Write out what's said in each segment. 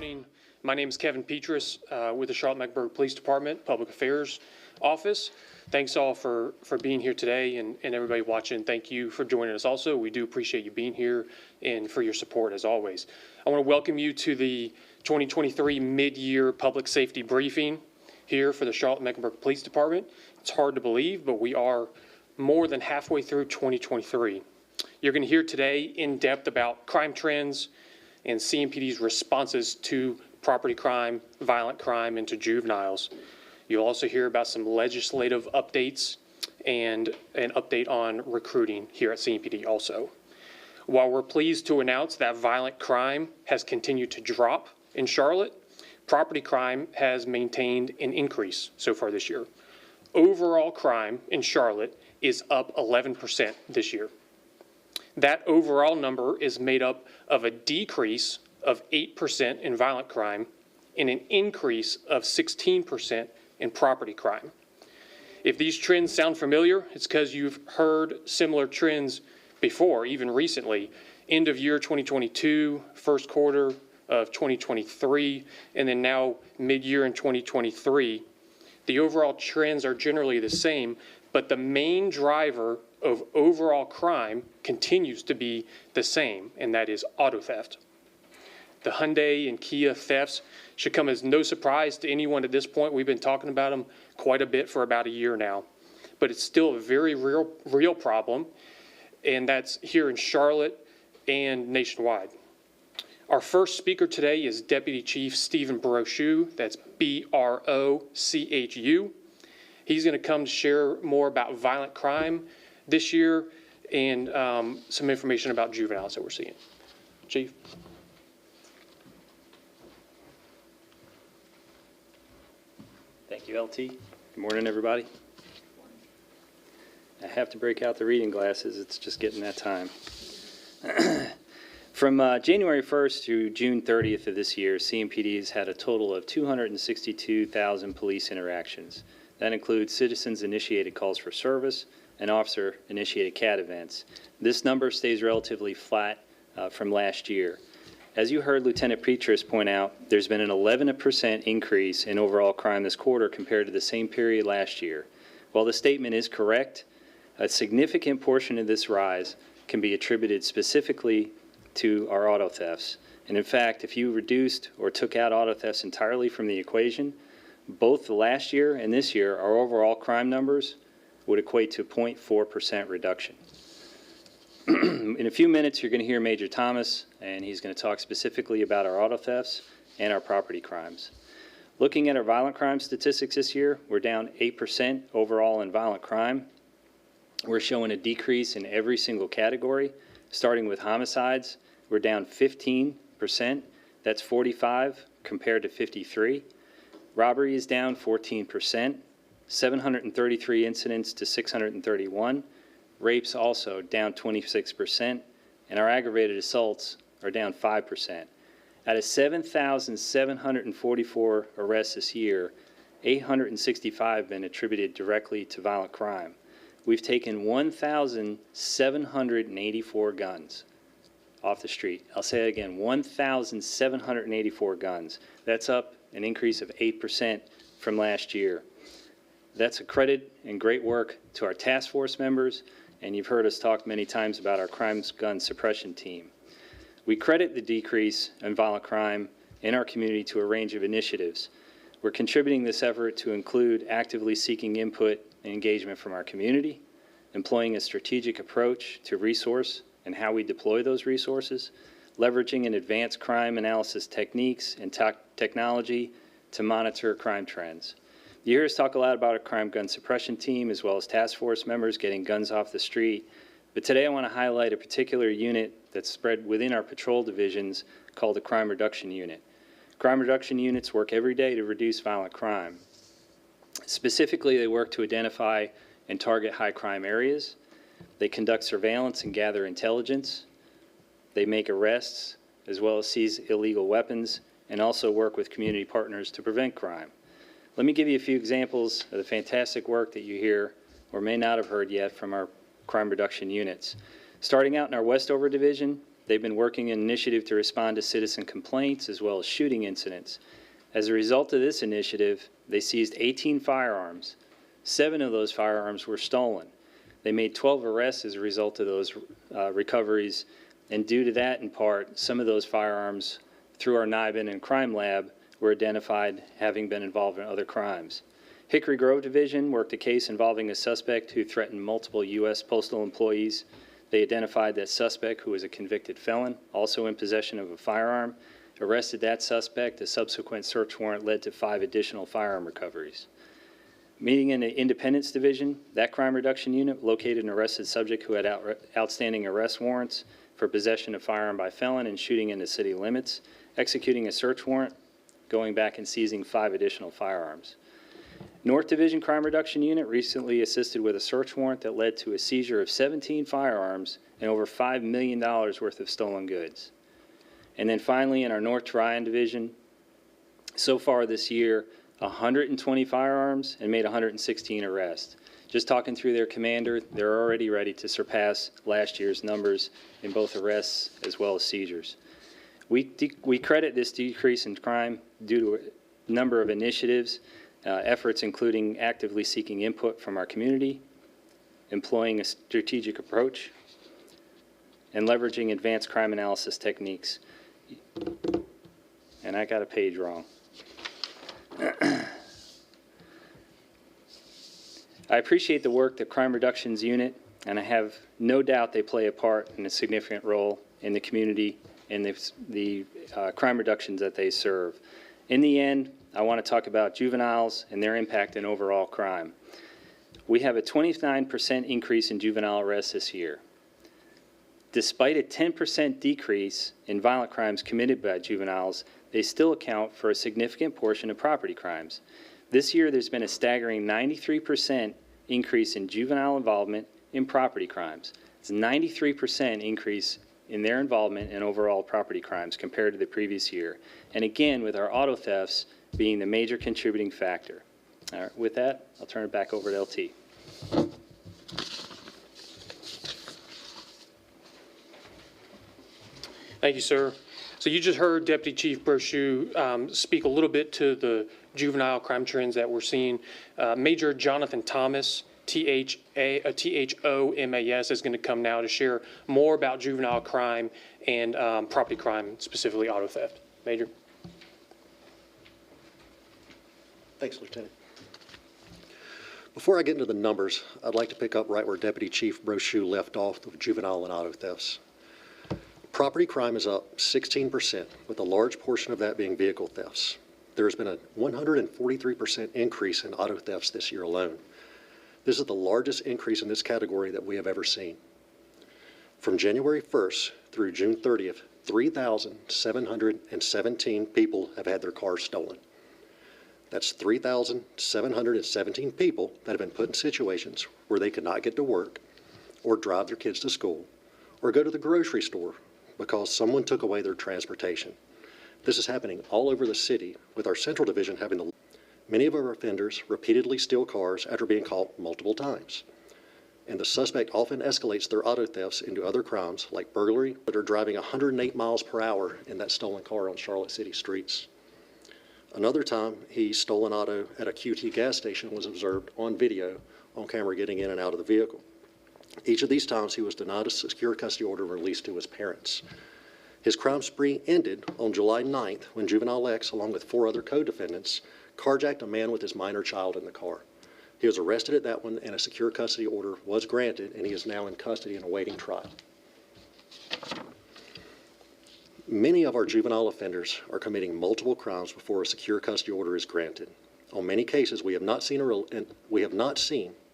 Morning. My name is Kevin Petrus with the Charlotte-Mecklenburg Police Department Public Affairs Office. Thanks all for being here today, and everybody watching, thank you for joining us also. We do appreciate you being here and for your support as always. I want to welcome you to the 2023 mid-year public safety briefing here for the Charlotte-Mecklenburg Police Department. It's hard to believe, but we are more than halfway through 2023. You're going to hear today in depth about crime trends and CMPD's responses to property crime, violent crime, and to juveniles. You'll also hear about some legislative updates and an update on recruiting here at CMPD also. While we're pleased to announce that violent crime has continued to drop in Charlotte, property crime has maintained an increase so far this year. Overall crime in Charlotte is up 11% this year. That overall number is made up of a decrease of 8% in violent crime and an increase of 16% in property crime. If these trends sound familiar, it's because you've heard similar trends before, even recently. End of year 2022, first quarter of 2023, and then now mid-year in 2023. The overall trends are generally the same, but the main driver of overall crime continues to be the same, and that is auto theft. The Hyundai and Kia thefts should come as no surprise to anyone at this point. We've been talking about them quite a bit for about a year now, but it's still a very real problem, and that's here in Charlotte and nationwide. Our first speaker today is Deputy Chief Stephen Brochu, that's B-R-O-C-H-U. He's going to come to share more about violent crime this year and some information about juveniles that we're seeing. Chief. Thank you, LT. Good morning, everybody. I have to break out the reading glasses. It's just getting that time. From January 1st through June 30th of this year, CMPD has had a total of 262,000 police interactions. That includes citizens-initiated calls for service and officer-initiated CAT events. This number stays relatively flat from last year. As you heard Lieutenant Petrus point out, there's been an 11% increase in overall crime this quarter compared to the same period last year. While the statement is correct, a significant portion of this rise can be attributed specifically to our auto thefts. And in fact, if you reduced or took out auto thefts entirely from the equation, both the last year and this year, our overall crime numbers would equate to 0.4% reduction. In a few minutes, you're going to hear Major Thomas, and he's going to talk specifically about our auto thefts and our property crimes. Looking at our violent crime statistics this year, we're down 8% overall in violent crime. We're showing a decrease in every single category. Starting with homicides, we're down 15%. That's 45 compared to 53. Robbery is down 14%, 733 incidents to 631. Rapes also down 26%, and our aggravated assaults are down 5%. Out of 7,744 arrests this year, 865 have been attributed directly to violent crime. We've taken 1,784 guns off the street. I'll say it again, 1,784 guns. That's up an increase of 8% from last year. That's a credit and great work to our task force members, and you've heard us talk many times about our crime gun suppression team. We credit the decrease in violent crime in our community to a range of initiatives. We're contributing this effort to include actively seeking input and engagement from our community, employing a strategic approach to resource and how we deploy those resources, leveraging an advanced crime analysis techniques and technology to monitor crime trends. You hear us talk a lot about our crime gun suppression team as well as task force members getting guns off the street. But today I want to highlight a particular unit that's spread within our patrol divisions called the Crime Reduction Unit. Crime reduction units work every day to reduce violent crime. Specifically, they work to identify and target high crime areas. They conduct surveillance and gather intelligence. They make arrests as well as seize illegal weapons and also work with community partners to prevent crime. Let me give you a few examples of the fantastic work that you hear or may not have heard yet from our crime reduction units. Starting out in our Westover division, they've been working an initiative to respond to citizen complaints as well as shooting incidents. As a result of this initiative, they seized 18 firearms. 7 of those firearms were stolen. They made 12 arrests as a result of those recoveries, and due to that, in part, some of those firearms, through our NIBIN and crime lab, were identified having been involved in other crimes. Hickory Grove Division worked a case involving a suspect who threatened multiple U.S. postal employees. They identified that suspect, who was a convicted felon, also in possession of a firearm, arrested that suspect. A subsequent search warrant led to 5 additional firearm recoveries. Meeting in the Independence Division, that crime reduction unit located an arrested subject who had outstanding arrest warrants for possession of firearm by felon and shooting into city limits, executing a search warrant, going back and seizing 5 additional firearms. North Division Crime Reduction Unit recently assisted with a search warrant that led to a seizure of 17 firearms and over $5 million worth of stolen goods. And then finally, in our North Tryon Division, so far this year, 120 firearms and made 116 arrests. Just talking through their commander, they're already ready to surpass last year's numbers in both arrests as well as seizures. We credit this decrease in crime due to a number of initiatives, efforts including actively seeking input from our community, employing a strategic approach, and leveraging advanced crime analysis techniques. And I got a page wrong. I appreciate the work that Crime Reductions Unit, and I have no doubt they play a part in a significant role in the community and the crime reductions that they serve. In the end, I want to talk about juveniles and their impact in overall crime. We have a 29% increase in juvenile arrests this year. Despite a 10% decrease in violent crimes committed by juveniles, they still account for a significant portion of property crimes. This year, there's been a staggering 93% increase in juvenile involvement in property crimes. It's a 93% increase in their involvement in overall property crimes compared to the previous year. And again, with our auto thefts being the major contributing factor. All right, with that, I'll turn it back over to LT. Thank you, sir. So you just heard Deputy Chief Brochu speak a little bit to the juvenile crime trends that we're seeing. Major Jonathan Thomas, THOMAS, is going to come now to share more about juvenile crime and property crime, specifically auto theft. Major. Thanks, Lieutenant. Before I get into the numbers, I'd like to pick up right where Deputy Chief Brochu left off with juvenile and auto thefts. Property crime is up 16%, with a large portion of that being vehicle thefts. There has been a 143% increase in auto thefts this year alone. This is the largest increase in this category that we have ever seen. From January 1st through June 30th, 3,717 people have had their cars stolen. That's 3,717 people that have been put in situations where they could not get to work or drive their kids to school or go to the grocery store because someone took away their transportation. This is happening all over the city, with our Central Division having the... Many of our offenders repeatedly steal cars after being caught multiple times. And the suspect often escalates their auto thefts into other crimes like burglary, but are driving 108 miles per hour in that stolen car on Charlotte City streets. Another time, he stole an auto at a QT gas station and was observed on video on camera getting in and out of the vehicle. Each of these times, he was denied a secure custody order and released to his parents. His crime spree ended on July 9th when Juvenile X, along with 4 other co-defendants, carjacked a man with his minor child in the car. He was arrested at that one, and a secure custody order was granted, and he is now in custody and awaiting trial. Many of our juvenile offenders are committing multiple crimes before a secure custody order is granted. On many cases, we have not seen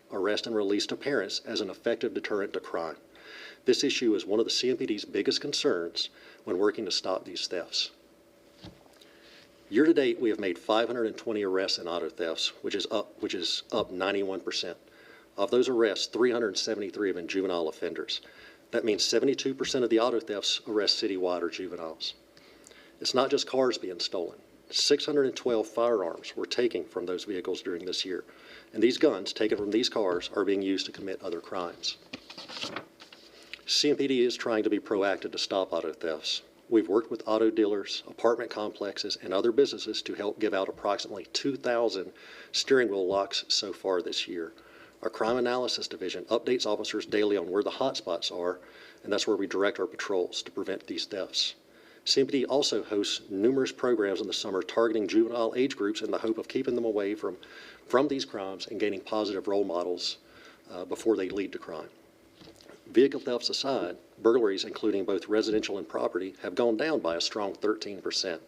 arrest and release to parents as an effective deterrent to crime. This issue is one of the CMPD's biggest concerns when working to stop these thefts. Year to date, we have made 520 arrests in auto thefts, which is up 91%. Of those arrests, 373 have been juvenile offenders. That means 72% of the auto thefts arrests citywide are juveniles. It's not just cars being stolen. 612 firearms were taken from those vehicles during this year, and these guns taken from these cars are being used to commit other crimes. CMPD is trying to be proactive to stop auto thefts. We've worked with auto dealers, apartment complexes, and other businesses to help give out approximately 2,000 steering wheel locks so far this year. Our Crime Analysis Division updates officers daily on where the hot spots are, and that's where we direct our patrols to prevent these thefts. CMPD also hosts numerous programs in the summer targeting juvenile age groups in the hope of keeping them away from these crimes and gaining positive role models before they lead to crime. Vehicle thefts aside, burglaries, including both residential and property, have gone down by a strong 13%,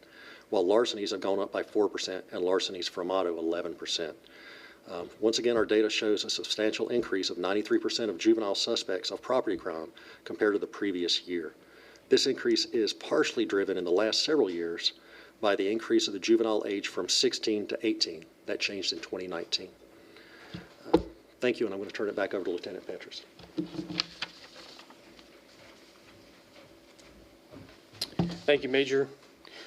while larcenies have gone up by 4% and larcenies from auto 11%. Once again, our data shows a substantial increase of 93% of juvenile suspects of property crime compared to the previous year. This increase is partially driven in the last several years by the increase of the juvenile age from 16 to 18. That changed in 2019. Thank you, and I'm going to turn it back over to Lieutenant Petrus. Thank you, Major.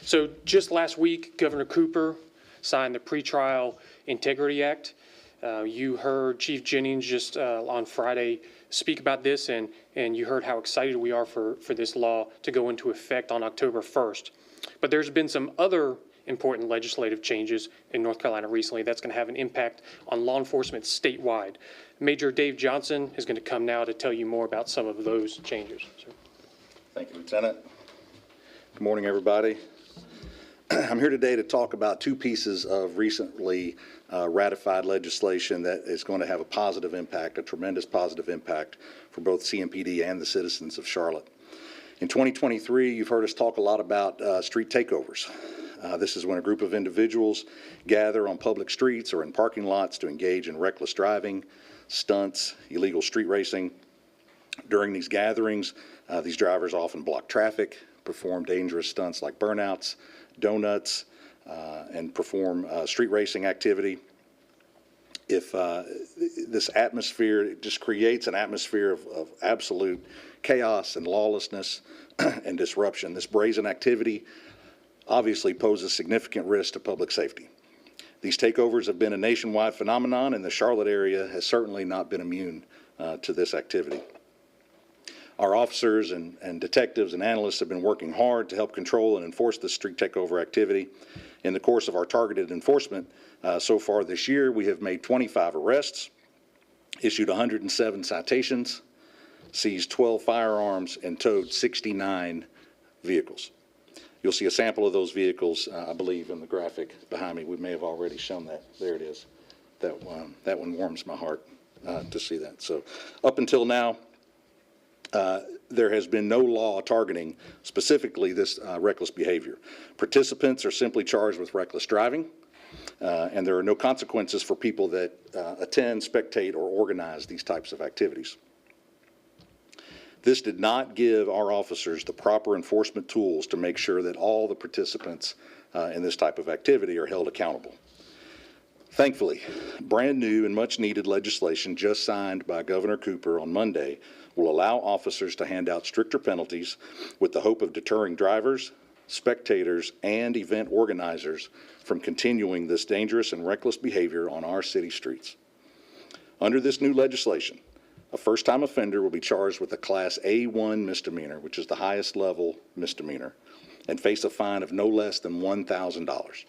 So just last week, Governor Cooper signed the Pretrial Integrity Act. You heard Chief Jennings just on Friday speak about this, and you heard how excited we are for this law to go into effect on October 1st. But there's been some other important legislative changes in North Carolina recently that's going to have an impact on law enforcement statewide. Major Dave Johnson is going to come now to tell you more about some of those changes. Sir. Thank you, Lieutenant. Good morning, everybody. I'm here today to talk about two pieces of recently ratified legislation that is going to have a positive impact, a tremendous positive impact for both CMPD and the citizens of Charlotte. In 2023, you've heard us talk a lot about street takeovers. This is when a group of individuals gather on public streets or in parking lots to engage in reckless driving, stunts, illegal street racing. During these gatherings, these drivers often block traffic, perform dangerous stunts like burnouts, donuts, and perform street racing activity. If this atmosphere, it just creates an atmosphere of absolute chaos and lawlessness and disruption. This brazen activity obviously poses significant risk to public safety. These takeovers have been a nationwide phenomenon, and the Charlotte area has certainly not been immune to this activity. Our officers and detectives and analysts have been working hard to help control and enforce the street takeover activity. In the course of our targeted enforcement so far this year, we have made 25 arrests, issued 107 citations, seized 12 firearms, and towed 69 vehicles. You'll see a sample of those vehicles, I believe, in the graphic behind me. We may have already shown that. There it is. That one warms my heart to see that. So up until now, there has been no law targeting specifically this reckless behavior. Participants are simply charged with reckless driving, and there are no consequences for people that attend, spectate, or organize these types of activities. This did not give our officers the proper enforcement tools to make sure that all the participants in this type of activity are held accountable. Thankfully, brand new and much needed legislation just signed by Governor Cooper on Monday will allow officers to hand out stricter penalties with the hope of deterring drivers, spectators, and event organizers from continuing this dangerous and reckless behavior on our city streets. Under this new legislation, a first-time offender will be charged with a Class A1 misdemeanor, which is the highest level misdemeanor, and face a fine of no less than $1,000.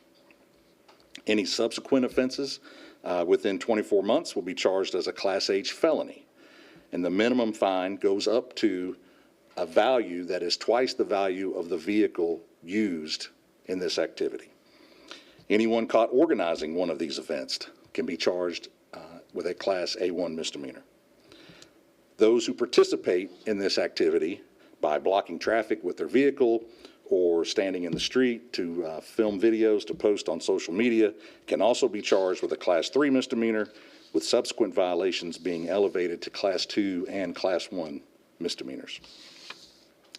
Any subsequent offenses within 24 months will be charged as a Class H felony, and the minimum fine goes up to a value that is twice the value of the vehicle used in this activity. Anyone caught organizing one of these events can be charged with a Class A1 misdemeanor. Those who participate in this activity by blocking traffic with their vehicle or standing in the street to film videos to post on social media can also be charged with a Class 3 misdemeanor, with subsequent violations being elevated to Class 2 and Class 1 misdemeanors.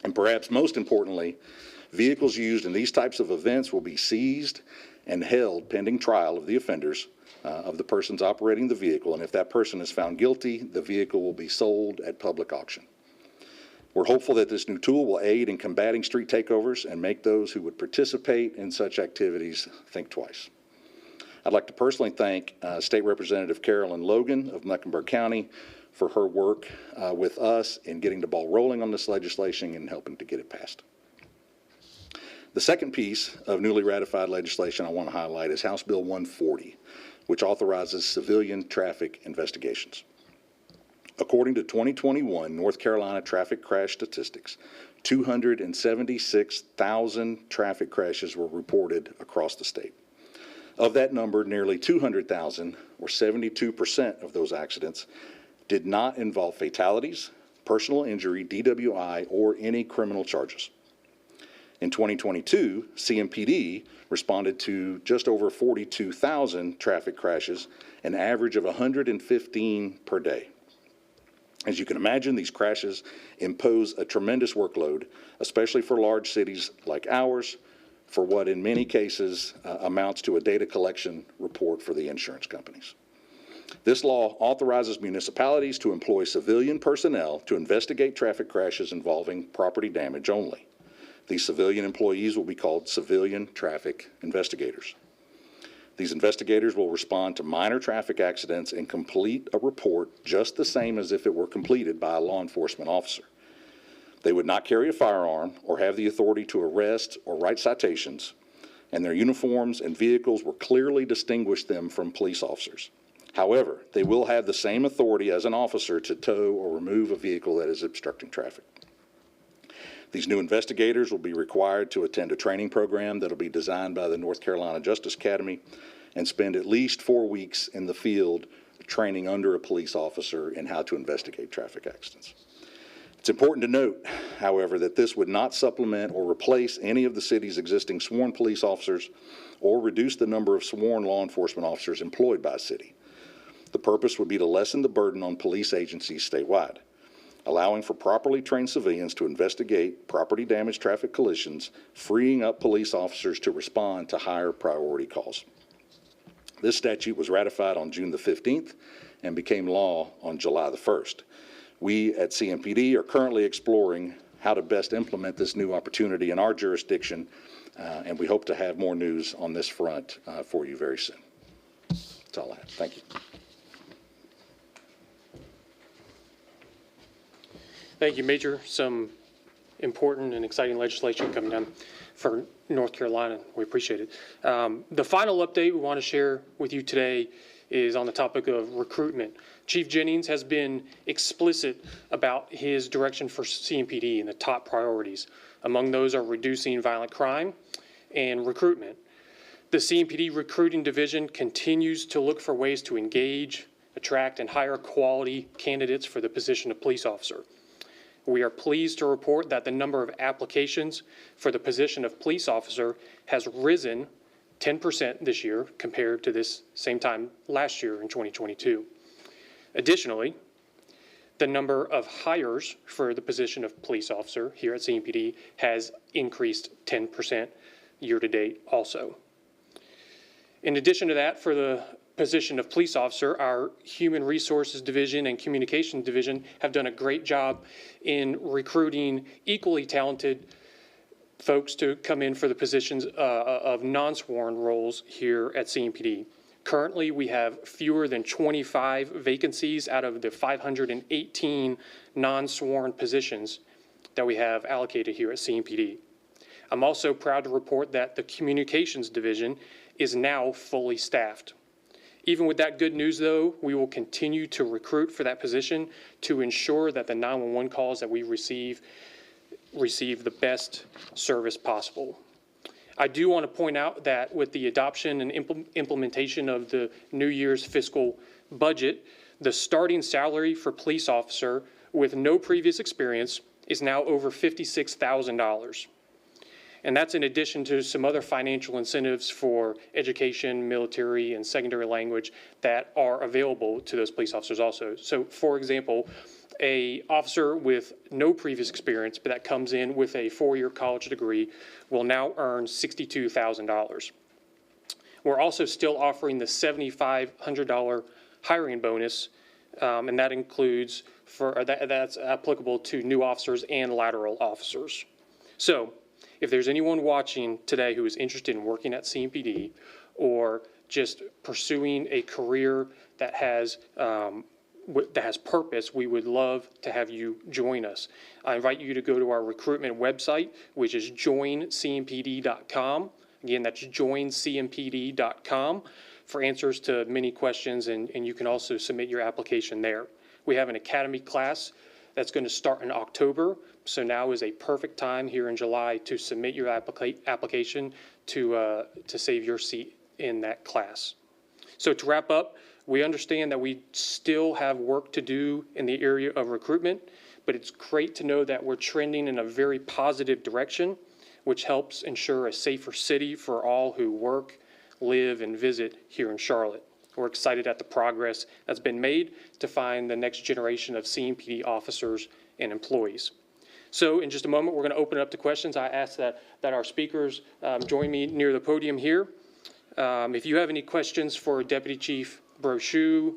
And perhaps most importantly, vehicles used in these types of events will be seized and held pending trial of the offenders, of the persons operating the vehicle, and if that person is found guilty, the vehicle will be sold at public auction. We're hopeful that this new tool will aid in combating street takeovers and make those who would participate in such activities think twice. I'd like to personally thank State Representative Carolyn Logan of Mecklenburg County for her work with us in getting the ball rolling on this legislation and helping to get it passed. The second piece of newly ratified legislation I want to highlight is House Bill 140, which authorizes civilian traffic investigations. According to 2021 North Carolina traffic crash statistics, 276,000 traffic crashes were reported across the state. Of that number, nearly 200,000, or 72% of those accidents, did not involve fatalities, personal injury, DWI, or any criminal charges. In 2022, CMPD responded to just over 42,000 traffic crashes, an average of 115 per day. As you can imagine, these crashes impose a tremendous workload, especially for large cities like ours, for what in many cases amounts to a data collection report for the insurance companies. This law authorizes municipalities to employ civilian personnel to investigate traffic crashes involving property damage only. These civilian employees will be called civilian traffic investigators. These investigators will respond to minor traffic accidents and complete a report just the same as if it were completed by a law enforcement officer. They would not carry a firearm or have the authority to arrest or write citations, and their uniforms and vehicles will clearly distinguish them from police officers. However, they will have the same authority as an officer to tow or remove a vehicle that is obstructing traffic. These new investigators will be required to attend a training program that will be designed by the North Carolina Justice Academy and spend at least 4 weeks in the field training under a police officer in how to investigate traffic accidents. It's important to note, however, that this would not supplement or replace any of the city's existing sworn police officers or reduce the number of sworn law enforcement officers employed by a city. The purpose would be to lessen the burden on police agencies statewide, allowing for properly trained civilians to investigate property damage traffic collisions, freeing up police officers to respond to higher priority calls. This statute was ratified on June the 15th and became law on July the 1st. We at CMPD are currently exploring how to best implement this new opportunity in our jurisdiction, and we hope to have more news on this front for you very soon. That's all I have. Thank you. Thank you, Major. Some important and exciting legislation coming down for North Carolina. We appreciate it. The final update we want to share with you today is on the topic of recruitment. Chief Jennings has been explicit about his direction for CMPD and the top priorities. Among those are reducing violent crime and recruitment. The CMPD recruiting division continues to look for ways to engage, attract, and hire quality candidates for the position of police officer. We are pleased to report that the number of applications for the position of police officer has risen 10% this year compared to this same time last year in 2022. Additionally, the number of hires for the position of police officer here at CMPD has increased 10% year to date also. In addition to that, for the position of police officer, our Human Resources Division and Communications Division have done a great job in recruiting equally talented folks to come in for the positions of non-sworn roles here at CMPD. Currently, we have fewer than 25 vacancies out of the 518 non-sworn positions that we have allocated here at CMPD. I'm also proud to report that the Communications Division is now fully staffed. Even with that good news, though, we will continue to recruit for that position to ensure that the 911 calls that we receive the best service possible. I do want to point out that with the adoption and implementation of the New Year's fiscal budget, the starting salary for police officer with no previous experience is now over $56,000. And that's in addition to some other financial incentives for education, military, and secondary language that are available to those police officers also. So, for example, an officer with no previous experience, but that comes in with a 4-year college degree, will now earn $62,000. We're also still offering the $7,500 hiring bonus, and that includes that's applicable to new officers and lateral officers. So, if there's anyone watching today who is interested in working at CMPD or just pursuing a career that has that has purpose, we would love to have you join us. I invite you to go to our recruitment website, which is joincmpd.com. Again, that's joincmpd.com for answers to many questions, and you can also submit your application there. We have an academy class that's going to start in October, so now is a perfect time here in July to submit your application to save your seat in that class. So to wrap up, we understand that we still have work to do in the area of recruitment, but it's great to know that we're trending in a very positive direction, which helps ensure a safer city for all who work, live, and visit here in Charlotte. We're excited at the progress that's been made to find the next generation of CMPD officers and employees. So in just a moment, we're going to open it up to questions. I ask that our speakers join me near the podium here. If you have any questions for Deputy Chief Brochu,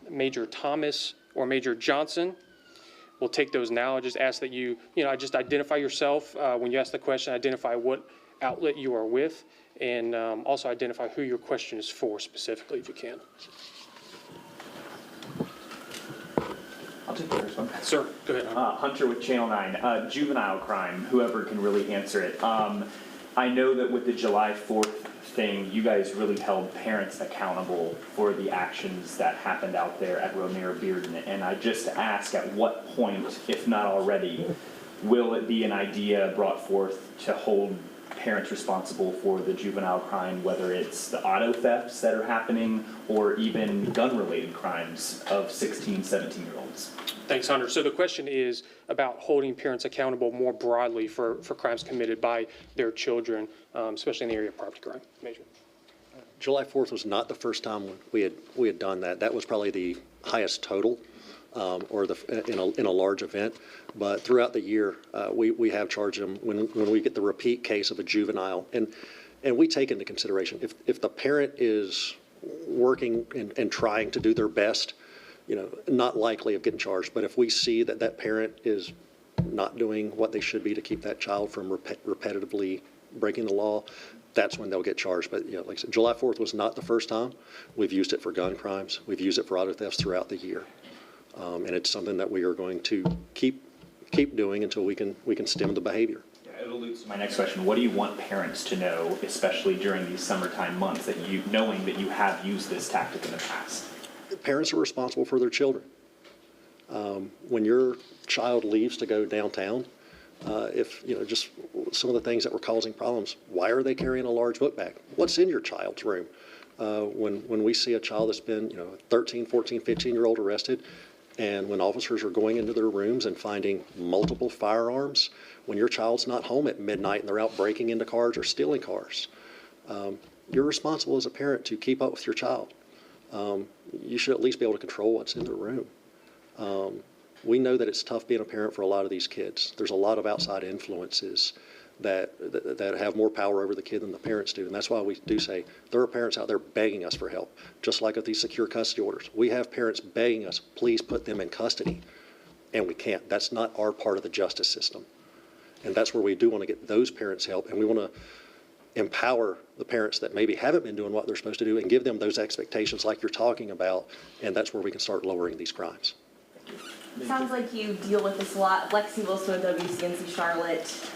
Major Thomas, or Major Johnson, we'll take those now. I just ask that you just identify yourself when you ask the question, identify what outlet you are with, and also identify who your question is for specifically, if you can. I'll take the first one. Sir, go ahead. Hunter with Channel 9. Juvenile crime, whoever can really answer it. I know that with the July 4th thing, you guys really held parents accountable for the actions that happened out there at Romero Bearden. And I just ask, at what point, if not already, will it be an idea brought forth to hold parents responsible for the juvenile crime, whether it's the auto thefts that are happening or even gun-related crimes of 16, 17-year-olds? Thanks, Hunter. So the question is about holding parents accountable more broadly for crimes committed by their children, especially in the area of property crime. Major. July 4th was not the first time we had done that. That was probably the highest total, or in a large event. But throughout the year, we have charged them when we get the repeat case of a juvenile, and we take into consideration if the parent is working and trying to do their best, not likely of getting charged. But if we see that that parent is not doing what they should be to keep that child from repetitively breaking the law, that's when they'll get charged. But like I said, July 4th was not the first time. We've used it for gun crimes. We've used it for auto thefts throughout the year, and it's something that we are going to keep doing until we can stem the behavior. It alludes to my next question. What do you want parents to know, especially during these summertime months, knowing that you have used this tactic in the past? Parents are responsible for their children. When your child leaves to go downtown, if just some of the things that were causing problems, why are they carrying a large book bag? What's in your child's room? When we see a child that's been 13, 14, 15-year-old arrested, and when officers are going into their rooms and finding multiple firearms, when your child's not home at midnight and they're out breaking into cars or stealing cars, you're responsible as a parent to keep up with your child. You should at least be able to control what's in the room. We know that it's tough being a parent for a lot of these kids. There's a lot of outside influences that have more power over the kid than the parents do. And that's why we do say there are parents out there begging us for help, just like with these secure custody orders. We have parents begging us, please put them in custody, and we can't. That's not our part of the justice system. And that's where we do want to get those parents help, and we want to empower the parents that maybe haven't been doing what they're supposed to do and give them those expectations like you're talking about, and that's where we can start lowering these crimes. Sounds like you deal with this a lot. Lexi Wilson with WCNC Charlotte.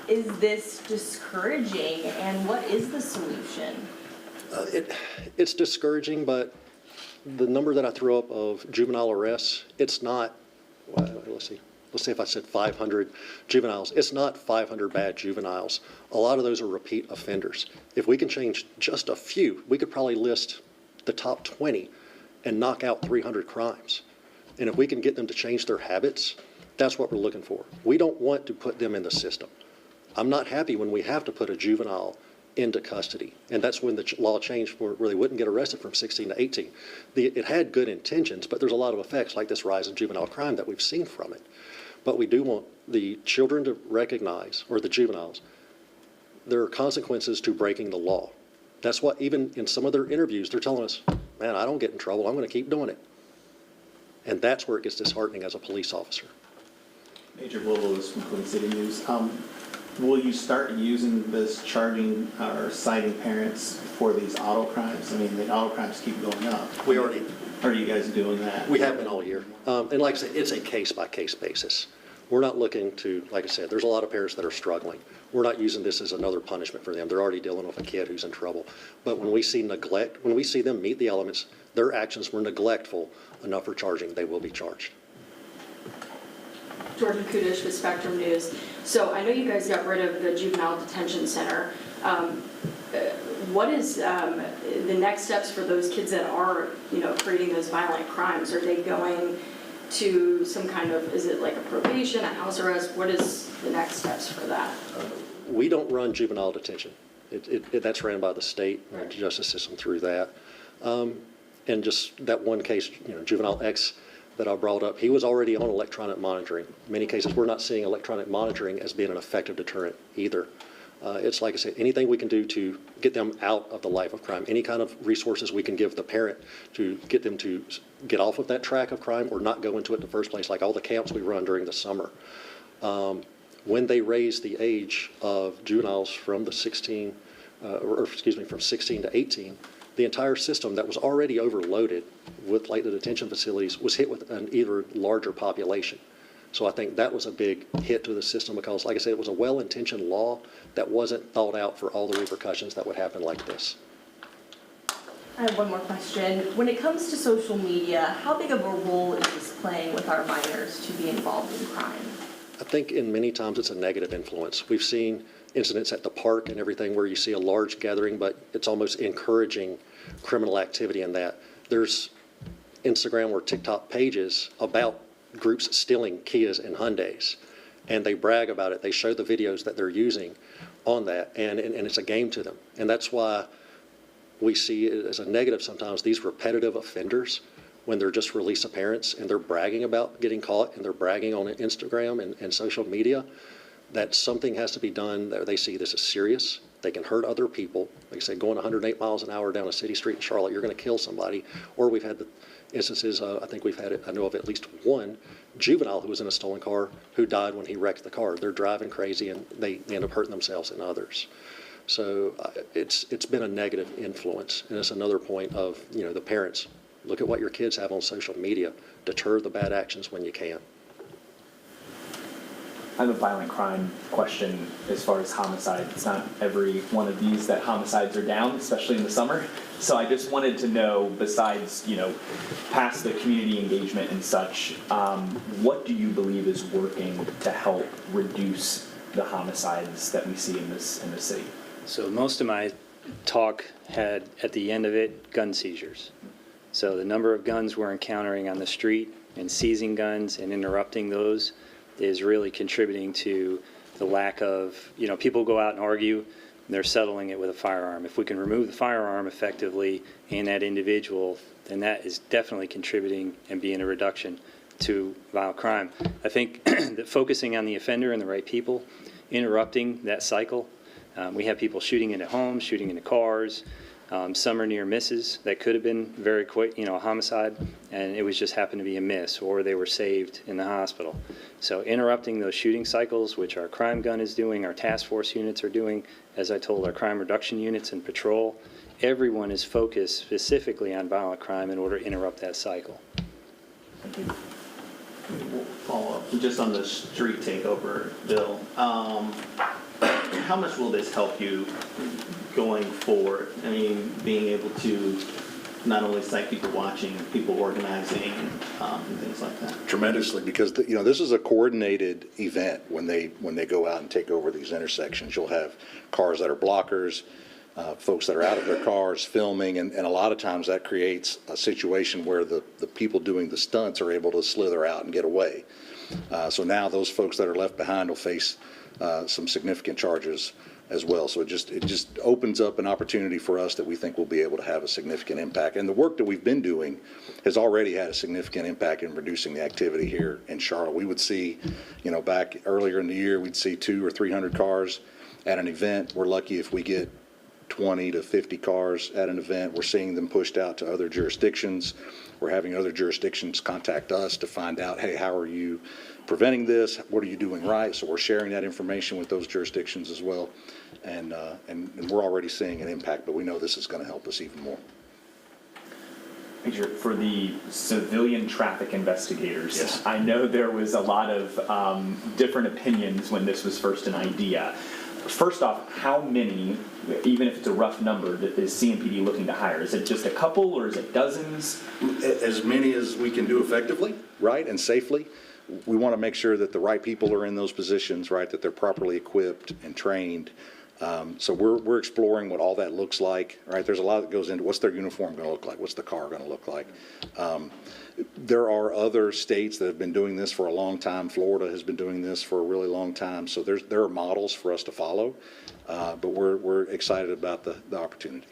Is this discouraging, and what is the solution? It's discouraging, but the number that I threw up of juvenile arrests, it's not, let's see if I said 500 juveniles. It's not 500 bad juveniles. A lot of those are repeat offenders. If we can change just a few, we could probably list the top 20 and knock out 300 crimes. And if we can get them to change their habits, that's what we're looking for. We don't want to put them in the system. I'm not happy when we have to put a juvenile into custody. And that's when the law changed where they wouldn't get arrested from 16 to 18. It had good intentions, but there's a lot of effects like this rise in juvenile crime that we've seen from it. But we do want the children to recognize, or the juveniles, there are consequences to breaking the law. That's what, even in some of their interviews, they're telling us, man, I don't get in trouble, I'm going to keep doing it. And that's where it gets disheartening as a police officer. Major Willows from Queen City News. will you start using this charging or citing parents for these auto crimes? I mean, the auto crimes keep going up. We already, Are you guys doing that? we have been all year. And like I said, it's a case-by-case basis. We're not looking to, like I said, there's a lot of parents that are struggling. We're not using this as another punishment for them. They're already dealing with a kid who's in trouble. But when we see neglect, when we see them meet the elements, their actions were neglectful enough for charging, they will be charged. Jordan Kudish with Spectrum News. So I know you guys got rid of the juvenile detention center. What is the next steps for those kids that are, creating those violent crimes? Are they going to some kind of, is it like a probation, a house arrest? What is the next steps for that? We don't run juvenile detention. That's ran by the state and the justice system through that. And just that one case, juvenile X that I brought up, he was already on electronic monitoring. In many cases, we're not seeing electronic monitoring as being an effective deterrent either. It's like I said, anything we can do to get them out of the life of crime, any kind of resources we can give the parent to get them to get off of that track of crime or not go into it in the first place, like all the camps we run during the summer. When they raise the age of juveniles from the 16, from 16 to 18, the entire system that was already overloaded with like the detention facilities was hit with an either larger population. So I think that was a big hit to the system because, like I said, it was a well-intentioned law that wasn't thought out for all the repercussions that would happen like this. I have one more question. When it comes to social media, how big of a role is this playing with our minors to be involved in crime? I think in many times it's a negative influence. We've seen incidents at the park and everything where you see a large gathering, but it's almost encouraging criminal activity in that. There's Instagram or TikTok pages about groups stealing Kias and Hyundais, and they brag about it. They show the videos that they're using on that, and it's a game to them. And that's why we see it as a negative sometimes, these repetitive offenders, when they're just released to parents and they're bragging about getting caught and they're bragging on Instagram and social media, that something has to be done. That they see this is serious. They can hurt other people. Like I said, going 108 miles an hour down a city street in Charlotte, you're going to kill somebody. Or we've had the instances, I think we've had it, I know of at least one juvenile who was in a stolen car who died when he wrecked the car. They're driving crazy and they end up hurting themselves and others. So it's been a negative influence. And it's another point of, the parents, look at what your kids have on social media. Deter the bad actions when you can. I have a violent crime question as far as homicide. It's not every one of these that homicides are down, especially in the summer. So I just wanted to know, besides, past the community engagement and such, what do you believe is working to help reduce the homicides that we see in this city? So most of my talk had, at the end of it, gun seizures. So the number of guns we're encountering on the street and seizing guns and interrupting those is really contributing to the lack of, people go out and argue, and they're settling it with a firearm. If we can remove the firearm effectively in that individual, then that is definitely contributing and being a reduction to violent crime. I think that focusing on the offender and the right people, interrupting that cycle. We have people shooting into homes, shooting into cars. Some are near misses that could have been very quick, a homicide, and it was just happened to be a miss, or they were saved in the hospital. So interrupting those shooting cycles, which our crime gun is doing, our task force units are doing, as I told, our crime reduction units and patrol, everyone is focused specifically on violent crime in order to interrupt that cycle. We'll follow up just on the street takeover bill. How much will this help you going forward? I mean, being able to not only cite people watching, people organizing, and things like that. Tremendously, because this is a coordinated event when they go out and take over these intersections. You'll have cars that are blockers, folks that are out of their cars filming, and a lot of times that creates a situation where the people doing the stunts are able to slither out and get away. So now those folks that are left behind will face some significant charges as well. So it just opens up an opportunity for us that we think will be able to have a significant impact. And the work that we've been doing has already had a significant impact in reducing the activity here in Charlotte. We would see, back earlier in the year, we'd see 200 or 300 cars at an event. We're lucky if we get 20 to 50 cars at an event. We're seeing them pushed out to other jurisdictions. We're having other jurisdictions contact us to find out, hey, how are you preventing this? What are you doing right? So we're sharing that information with those jurisdictions as well. And we're already seeing an impact, but we know this is going to help us even more. Major, for the civilian traffic investigators, Yes. I know there was a lot of different opinions when this was first an idea. First off, how many, even if it's a rough number, is CMPD looking to hire? Is it just a couple or is it dozens? As many as we can do effectively, right, and safely. We want to make sure that the right people are in those positions, right, that they're properly equipped and trained. So we're exploring what all that looks like, right? There's a lot that goes into what's their uniform going to look like, what's the car going to look like. There are other states that have been doing this for a long time. Florida has been doing this for a really long time. So there are models for us to follow, but we're excited about the opportunity.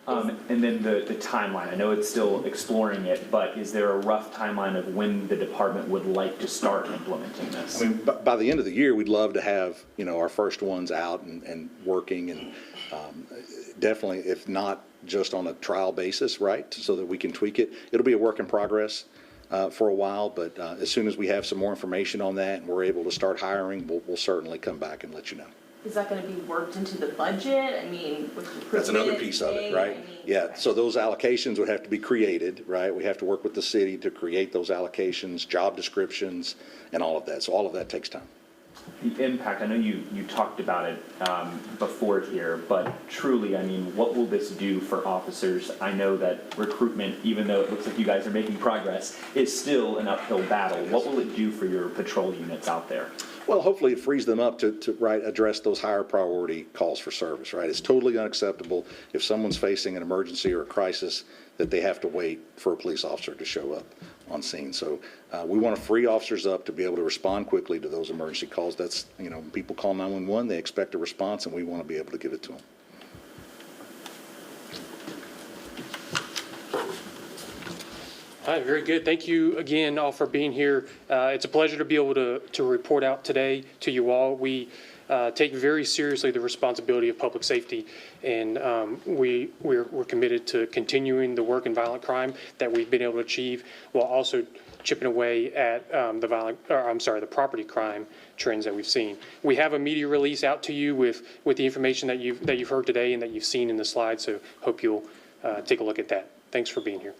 And then the timeline, I know it's still exploring it, but is there a rough timeline of when the department would like to start implementing this? I mean, by the end of the year, we'd love to have, our first ones out and working, and definitely, if not just on a trial basis, right, so that we can tweak it. It'll be a work in progress for a while, but as soon as we have some more information on that and we're able to start hiring, we'll certainly come back and let you know. Is that gonna be worked into the budget? I mean, with the That's another recruitment piece of it, thing, right? I mean, Yeah, okay. so those allocations would have to be created, right? We have to work with the city to create those allocations, job descriptions, and all of that. So all of that takes time. The impact, I know you talked about it before here, but truly, I mean, what will this do for officers? I know that recruitment, even though it looks like you guys are making progress, is still an uphill battle. What will it do for your patrol units out there? Well, hopefully it frees them up to right, address those higher priority calls for service, right? It's totally unacceptable if someone's facing an emergency or a crisis that they have to wait for a police officer to show up on scene. So we want to free officers up to be able to respond quickly to those emergency calls. That's, when people call 911, they expect a response, and we want to be able to give it to them. All right, very good. Thank you again all for being here. It's a pleasure to be able to report out today to you all. We take very seriously the responsibility of public safety, and we're committed to continuing the work in violent crime that we've been able to achieve, while also chipping away at the property crime trends that we've seen. We have a media release out to you with the information that you've heard today and that you've seen in the slides. So hope you'll take a look at that. Thanks for being here.